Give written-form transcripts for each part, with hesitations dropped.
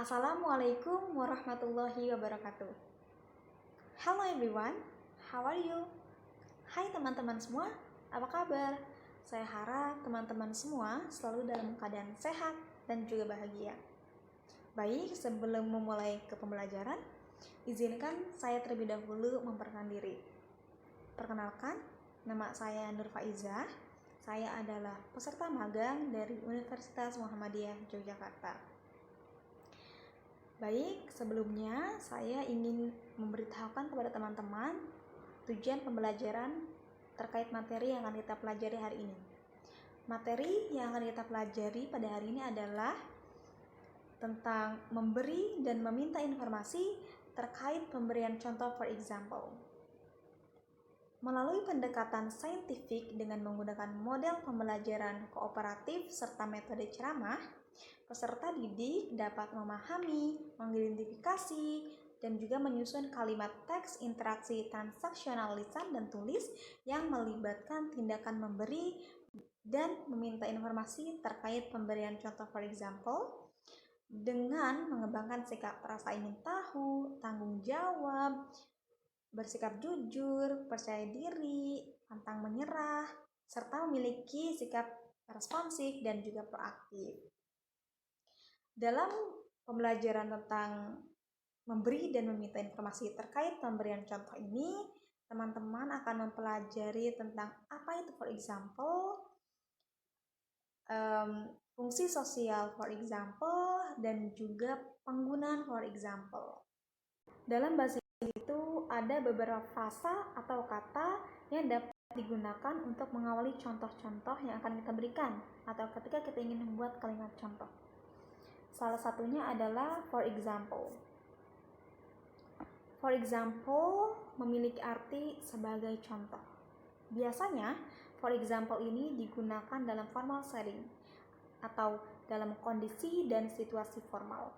Assalamualaikum warahmatullahi wabarakatuh. Hello everyone, how are you? Hai teman-teman semua, apa kabar? Saya harap teman-teman semua selalu dalam keadaan sehat dan juga bahagia. Baik, sebelum memulai ke pembelajaran, izinkan saya terlebih dahulu memperkenalkan diri. Perkenalkan, nama saya Nur Faizah. Saya adalah peserta magang dari Universitas Muhammadiyah Yogyakarta. Baik, sebelumnya saya ingin memberitahukan kepada teman-teman tujuan pembelajaran terkait materi yang akan kita pelajari hari ini. Materi yang akan kita pelajari pada hari ini adalah tentang memberi dan meminta informasi terkait pemberian contoh for example. Melalui pendekatan saintifik dengan menggunakan model pembelajaran kooperatif serta metode ceramah, peserta didik dapat memahami, mengidentifikasi, dan juga menyusun kalimat teks interaksi transaksional lisan dan tulis yang melibatkan tindakan memberi dan meminta informasi terkait pemberian contoh for example dengan mengembangkan sikap rasa ingin tahu, tanggung jawab, bersikap jujur, percaya diri, pantang menyerah, serta memiliki sikap responsif dan juga proaktif. Dalam pembelajaran tentang memberi dan meminta informasi terkait pemberian contoh ini, teman-teman akan mempelajari tentang apa itu for example, fungsi sosial for example, dan juga penggunaan for example. Dalam bahasa itu ada beberapa frasa atau kata yang dapat digunakan untuk mengawali contoh-contoh yang akan kita berikan atau ketika kita ingin membuat kalimat contoh. Salah satunya adalah for example. For example memiliki arti sebagai contoh. Biasanya for example ini digunakan dalam formal setting atau dalam kondisi dan situasi formal.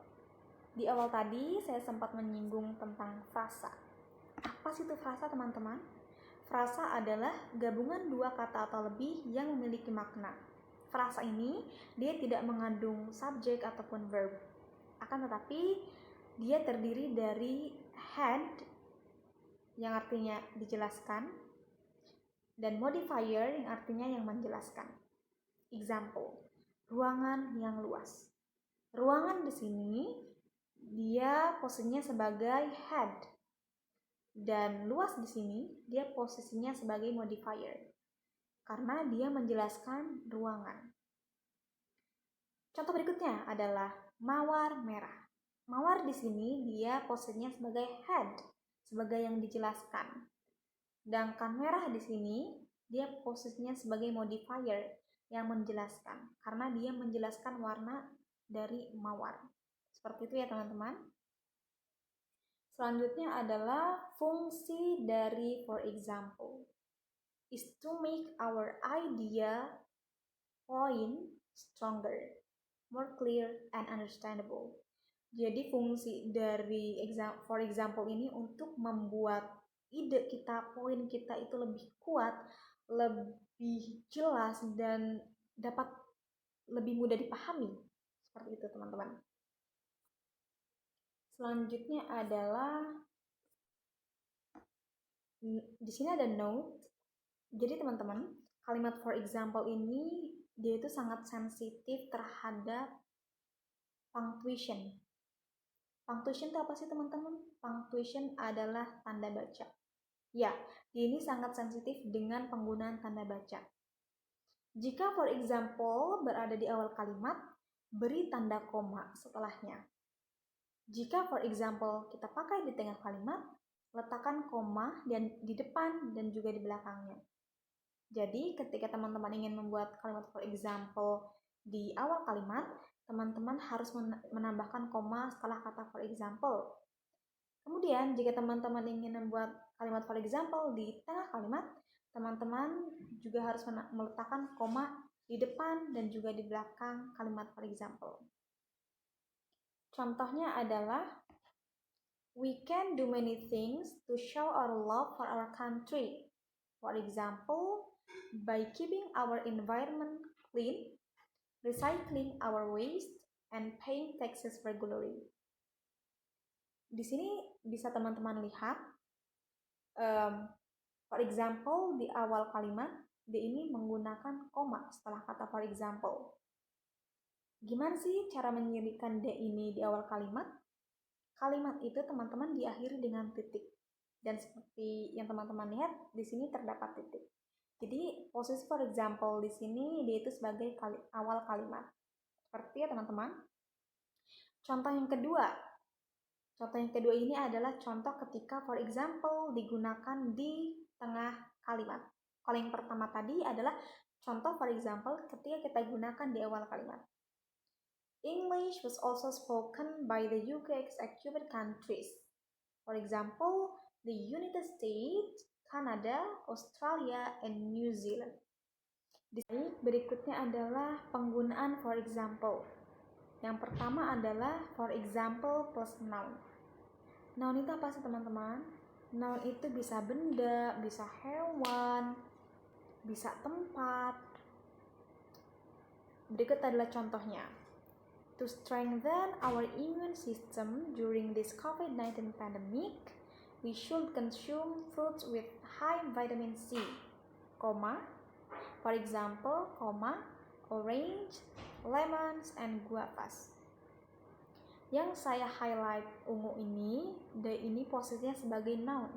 Di awal tadi saya sempat menyinggung tentang frasa. Apa sih itu frasa, teman-teman? Frasa adalah gabungan dua kata atau lebih yang memiliki makna. Frasa ini dia tidak mengandung subjek ataupun verb. Akan tetapi dia terdiri dari head yang artinya dijelaskan dan modifier yang artinya yang menjelaskan. Example, ruangan yang luas. Ruangan di sini dia posisinya sebagai head dan luas di sini dia posisinya sebagai modifier karena dia menjelaskan ruangan. Contoh berikutnya adalah mawar merah. Mawar di sini dia posisinya sebagai head, sebagai yang dijelaskan. Sedangkan merah di sini dia posisinya sebagai modifier yang menjelaskan karena dia menjelaskan warna dari mawar. Seperti itu ya teman-teman. Selanjutnya adalah fungsi dari for example is to make our idea point stronger, more clear and understandable. Jadi fungsi dari for example ini untuk membuat ide kita, poin kita itu lebih kuat, lebih jelas dan dapat lebih mudah dipahami. Seperti itu teman-teman. Selanjutnya adalah di sini ada note. Jadi teman-teman, kalimat for example ini dia itu sangat sensitif terhadap punctuation. Punctuation itu apa sih teman-teman? Punctuation adalah tanda baca. Ya, ini sangat sensitif dengan penggunaan tanda baca. Jika for example berada di awal kalimat, beri tanda koma setelahnya. Jika for example kita pakai di tengah kalimat, letakkan koma dan di depan dan juga di belakangnya. Jadi ketika teman-teman ingin membuat kalimat for example di awal kalimat, teman-teman harus menambahkan koma setelah kata for example. Kemudian jika teman-teman ingin membuat kalimat for example di tengah kalimat, teman-teman juga harus meletakkan koma di depan dan juga di belakang kalimat for example. Contohnya adalah we can do many things to show our love for our country. For example, by keeping our environment clean, recycling our waste, and paying taxes regularly. Di sini bisa teman-teman lihat, for example, di awal kalimat, D ini menggunakan koma setelah kata for example. Gimana sih cara menyelipkan D ini di awal kalimat? Kalimat itu teman-teman diakhiri dengan titik. Dan seperti yang teman-teman lihat, di sini terdapat titik. Jadi, posisi for example di sini D itu sebagai awal kalimat. Seperti ya teman-teman. Contoh yang kedua. Contoh yang kedua ini adalah contoh ketika for example digunakan di tengah kalimat. Kalau yang pertama tadi adalah contoh for example ketika kita gunakan di awal kalimat. English was also spoken by the UK executive countries. For example, the United States, Canada, Australia, and New Zealand. Di sini berikutnya adalah penggunaan for example. Yang pertama adalah for example plus noun. Noun itu apa sih teman-teman? Noun itu bisa benda, bisa hewan, bisa tempat. Berikut adalah contohnya. To strengthen our immune system during this COVID-19 pandemic, we should consume fruits with high vitamin C, for example, orange, lemons, and guavas. Yang saya highlight ungu ini, D ini posisinya sebagai noun.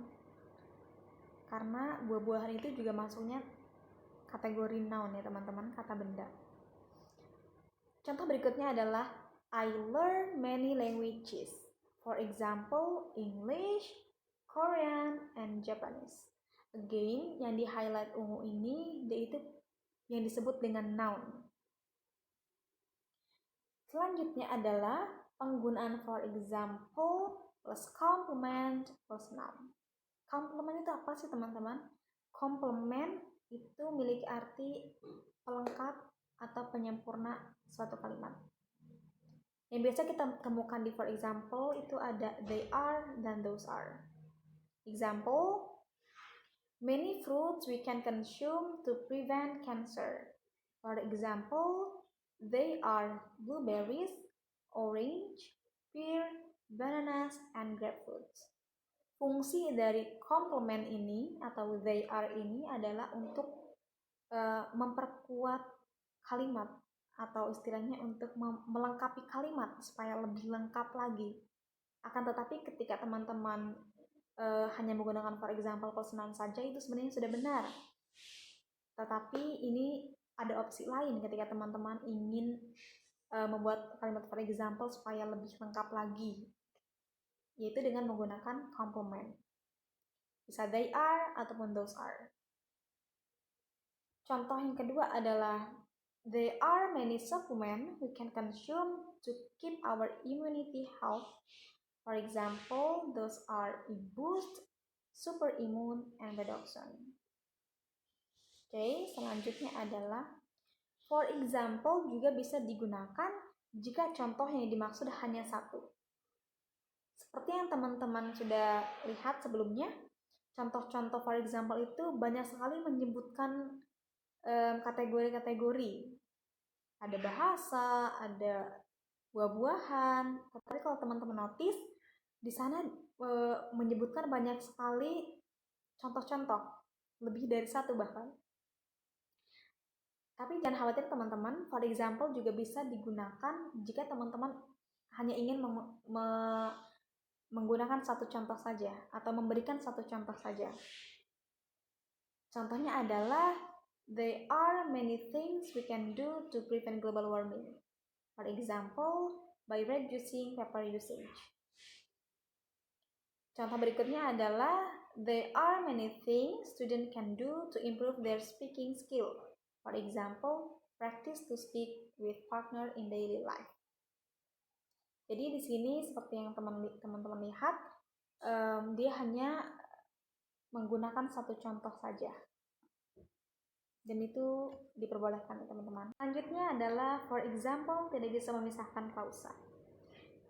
Karena buah-buahan itu juga masuknya kategori noun ya teman-teman, kata benda. Contoh berikutnya adalah I learn many languages. For example, English, Korean, and Japanese. Again, yang di highlight ungu ini, D itu yang disebut dengan noun. Selanjutnya adalah penggunaan for example plus complement plus noun. Complement itu apa sih teman-teman? Complement itu memiliki arti pelengkap atau penyempurna suatu kalimat. Yang biasa kita temukan di for example itu ada they are dan those are. Example, many fruits we can consume to prevent cancer. For example, they are blueberries, orange, pear, bananas, and grapefruits. Fungsi dari complement ini atau they are ini adalah untuk memperkuat kalimat atau istilahnya untuk melengkapi kalimat supaya lebih lengkap lagi. Akan tetapi ketika teman-teman hanya menggunakan for example plus noun saja itu sebenarnya sudah benar. Tetapi ini ada opsi lain ketika teman-teman ingin membuat kalimat for example supaya lebih lengkap lagi, yaitu dengan menggunakan complement. Bisa they are ataupun those are. Contoh yang kedua adalah there are many supplements we can consume to keep our immunity health. For example, those are e-boost, super immune, and redoxon. Oke, selanjutnya adalah for example juga bisa digunakan jika contoh yang dimaksud hanya satu. Seperti yang teman-teman sudah lihat sebelumnya, contoh-contoh for example itu banyak sekali menyebutkan kategori-kategori. Ada bahasa, ada buah-buahan. Tapi kalau teman-teman notice, di sana menyebutkan banyak sekali contoh-contoh, lebih dari satu bahkan. Tapi jangan khawatir teman-teman, for example juga bisa digunakan jika teman-teman hanya ingin menggunakan satu contoh saja atau memberikan satu contoh saja. Contohnya adalah there are many things we can do to prevent global warming. For example, by reducing paper usage. Contoh berikutnya adalah there are many things students can do to improve their speaking skill. For example, practice to speak with partner in daily life. Jadi di sini seperti yang teman-teman lihat, dia hanya menggunakan satu contoh saja. Dan itu diperbolehkan ya teman-teman. Selanjutnya adalah for example tidak bisa memisahkan klausa.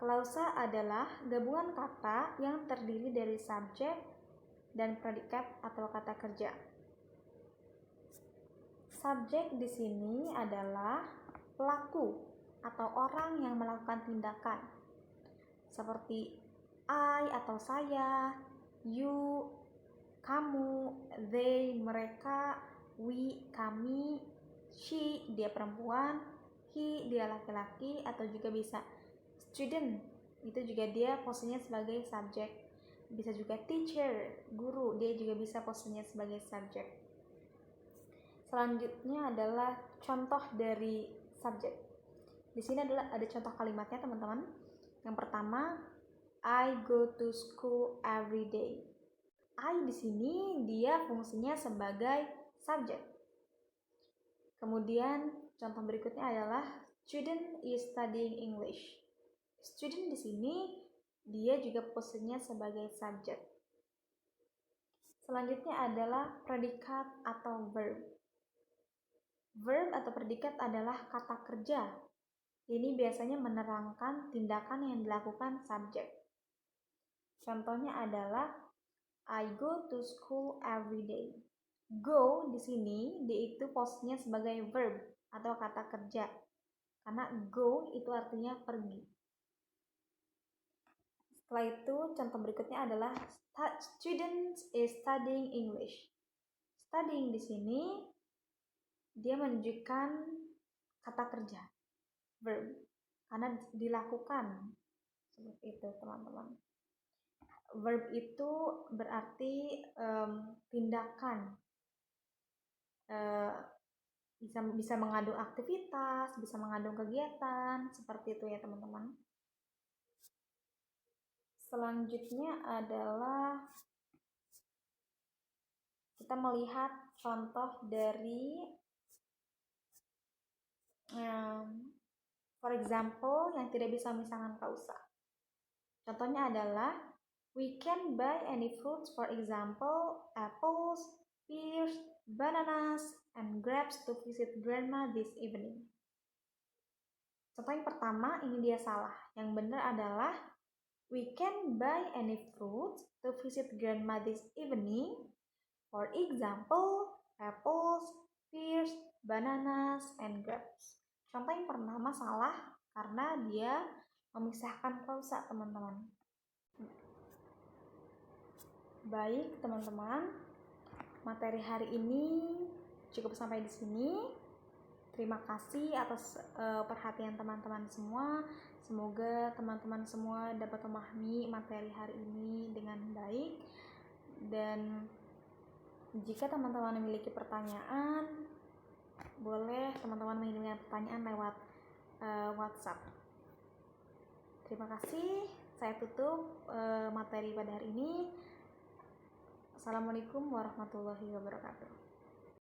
Klausa adalah gabungan kata yang terdiri dari subjek dan predikat atau kata kerja. Subjek di sini adalah pelaku atau orang yang melakukan tindakan seperti I atau saya, you, kamu, they, mereka, we, kami, she, dia perempuan, he, dia laki-laki, atau juga bisa student, itu juga dia posisinya sebagai subjek. Bisa juga teacher, guru, dia juga bisa posisinya sebagai subjek. Selanjutnya adalah contoh dari subjek. Di sini adalah ada contoh kalimatnya teman-teman. Yang pertama, I go to school every day. I di sini dia fungsinya sebagai subjek. Kemudian contoh berikutnya adalah student is studying English. Student di sini dia juga posisinya sebagai subjek. Selanjutnya adalah predikat atau verb. Verb atau predikat adalah kata kerja. Ini biasanya menerangkan tindakan yang dilakukan subjek. Contohnya adalah I go to school every day. Go di sini dia itu posisinya sebagai verb atau kata kerja. Karena go itu artinya pergi. Setelah itu contoh berikutnya adalah students is studying English. Studying di sini dia menunjukkan kata kerja, verb, karena dilakukan. Seperti itu teman-teman. Verb itu berarti tindakan, bisa mengandung aktivitas, bisa mengandung kegiatan, seperti itu ya teman-teman. Selanjutnya adalah kita melihat contoh dari for example yang tidak bisa memisahkan kausa. Contohnya adalah we can buy any fruits, for example apples, pears, bananas, and grapes to visit grandma this evening. Contoh yang pertama ini dia salah. Yang benar adalah we can buy any fruits to visit grandma this evening. For example, apples, pears, bananas, and grapes. Contoh yang pertama salah karena dia memisahkan klausa, teman-teman. Baik, teman-teman. Materi hari ini cukup sampai di sini. Terima kasih atas perhatian teman-teman semua. Semoga teman-teman semua dapat memahami materi hari ini dengan baik. Dan jika teman-teman memiliki pertanyaan, boleh teman-teman mengirimkan pertanyaan lewat WhatsApp. Terima kasih. Saya tutup materi pada hari ini. Assalamualaikum warahmatullahi wabarakatuh.